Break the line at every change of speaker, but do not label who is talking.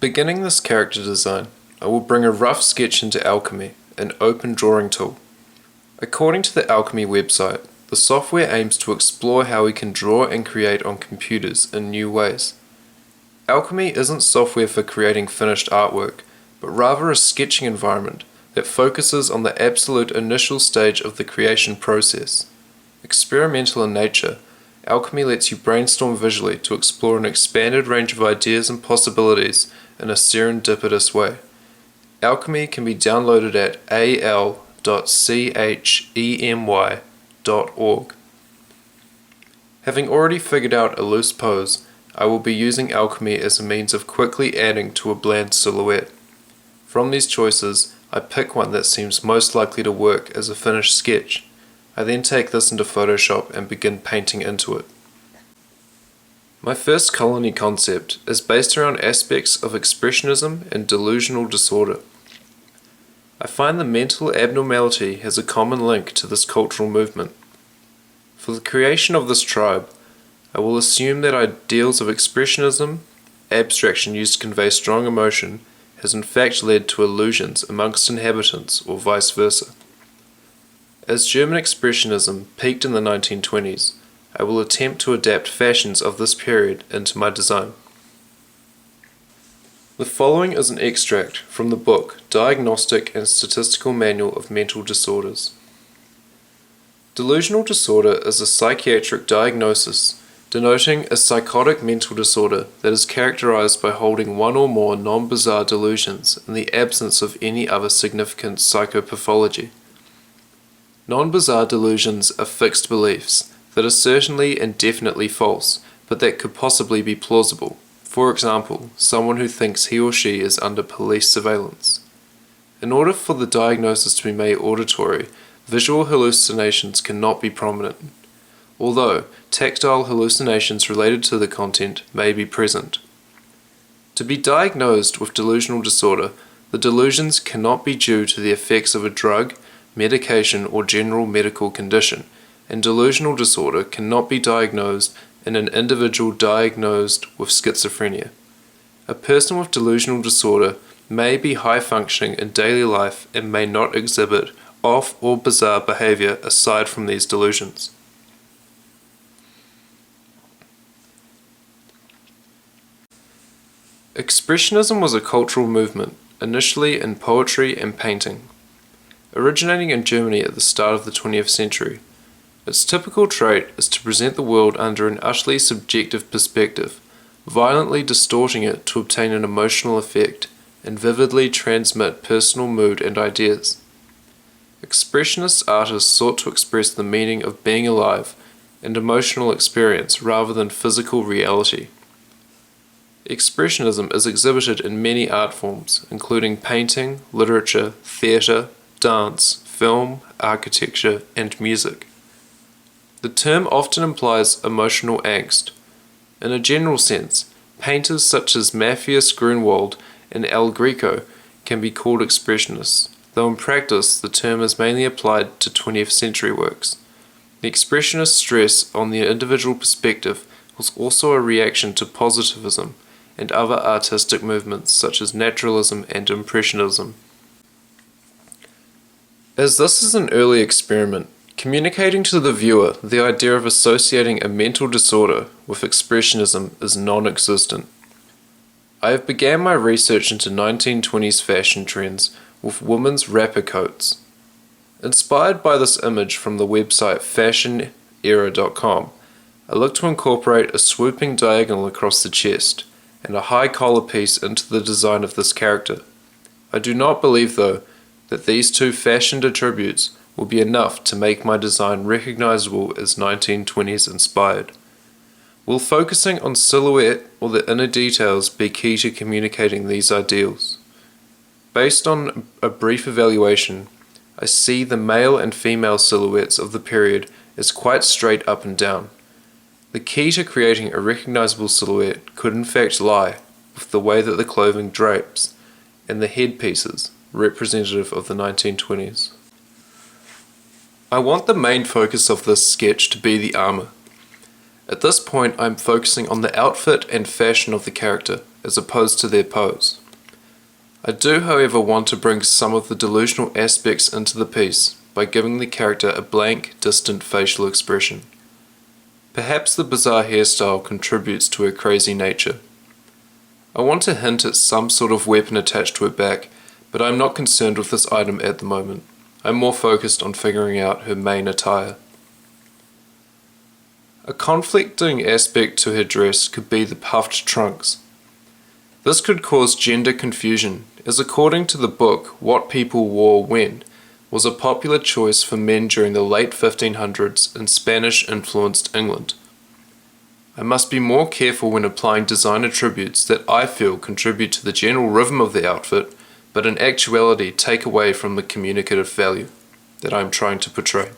Beginning this character design, I will bring a rough sketch into Alchemy, an open drawing tool. According to the Alchemy website, the software aims to explore how we can draw and create on computers in new ways. Alchemy isn't software for creating finished artwork, but rather a sketching environment that focuses on the absolute initial stage of the creation process. Experimental in nature, Alchemy lets you brainstorm visually to explore an expanded range of ideas and possibilities in a serendipitous way. Alchemy can be downloaded at al.chemy.org. Having already figured out a loose pose, I will be using Alchemy as a means of quickly adding to a bland silhouette. From these choices, I pick one that seems most likely to work as a finished sketch. I then take this into Photoshop and begin painting into it. My first colony concept is based around aspects of expressionism and delusional disorder. I find the mental abnormality has a common link to this cultural movement. For the creation of this tribe, I will assume that ideals of expressionism, abstraction used to convey strong emotion, has in fact led to illusions amongst inhabitants or vice versa. As German expressionism peaked in the 1920s, I will attempt to adapt fashions of this period into my design. The following is an extract from the book Diagnostic and Statistical Manual of Mental Disorders. Delusional disorder is a psychiatric diagnosis denoting a psychotic mental disorder that is characterized by holding one or more non-bizarre delusions in the absence of any other significant psychopathology. Non-bizarre delusions are fixed beliefs that are certainly and definitely false, but that could possibly be plausible. For example, someone who thinks he or she is under police surveillance. In order for the diagnosis to be made auditory, visual hallucinations cannot be prominent, although tactile hallucinations related to the content may be present. To be diagnosed with delusional disorder, the delusions cannot be due to the effects of a drug, medication, or general medical condition, and delusional disorder cannot be diagnosed in an individual diagnosed with schizophrenia. A person with delusional disorder may be high-functioning in daily life and may not exhibit off or bizarre behavior aside from these delusions. Expressionism was a cultural movement, initially in poetry and painting. Originating in Germany at the start of the 20th century, its typical trait is to present the world under an utterly subjective perspective, violently distorting it to obtain an emotional effect, and vividly transmit personal mood and ideas. Expressionist artists sought to express the meaning of being alive and emotional experience rather than physical reality. Expressionism is exhibited in many art forms, including painting, literature, theatre, dance, film, architecture, and music. The term often implies emotional angst. In a general sense, painters such as Matthias Grunewald and El Greco can be called expressionists, though in practice the term is mainly applied to 20th century works. The expressionist stress on the individual perspective was also a reaction to positivism and other artistic movements such as naturalism and impressionism. As this is an early experiment, communicating to the viewer the idea of associating a mental disorder with expressionism is non-existent. I have began my research into 1920s fashion trends with women's wrapper coats. Inspired by this image from the website fashionera.com, I look to incorporate a swooping diagonal across the chest and a high collar piece into the design of this character. I do not believe, though, that these two fashioned attributes will be enough to make my design recognizable as 1920s inspired. Will focusing on silhouette or the inner details be key to communicating these ideals? Based on a brief evaluation, I see the male and female silhouettes of the period as quite straight up and down. The key to creating a recognizable silhouette could in fact lie with the way that the clothing drapes and the headpieces representative of the 1920s. I want the main focus of this sketch to be the armor. At this point, I'm focusing on the outfit and fashion of the character, as opposed to their pose. I do, however, want to bring some of the delusional aspects into the piece by giving the character a blank, distant facial expression. Perhaps the bizarre hairstyle contributes to her crazy nature. I want to hint at some sort of weapon attached to her back, but I'm not concerned with this item at the moment. I'm more focused on figuring out her main attire. A conflicting aspect to her dress could be the puffed trunks. This could cause gender confusion, as according to the book What People Wore When was a popular choice for men during the late 1500s in Spanish-influenced England. I must be more careful when applying design attributes that I feel contribute to the general rhythm of the outfit, but in actuality take away from the communicative value that I am trying to portray.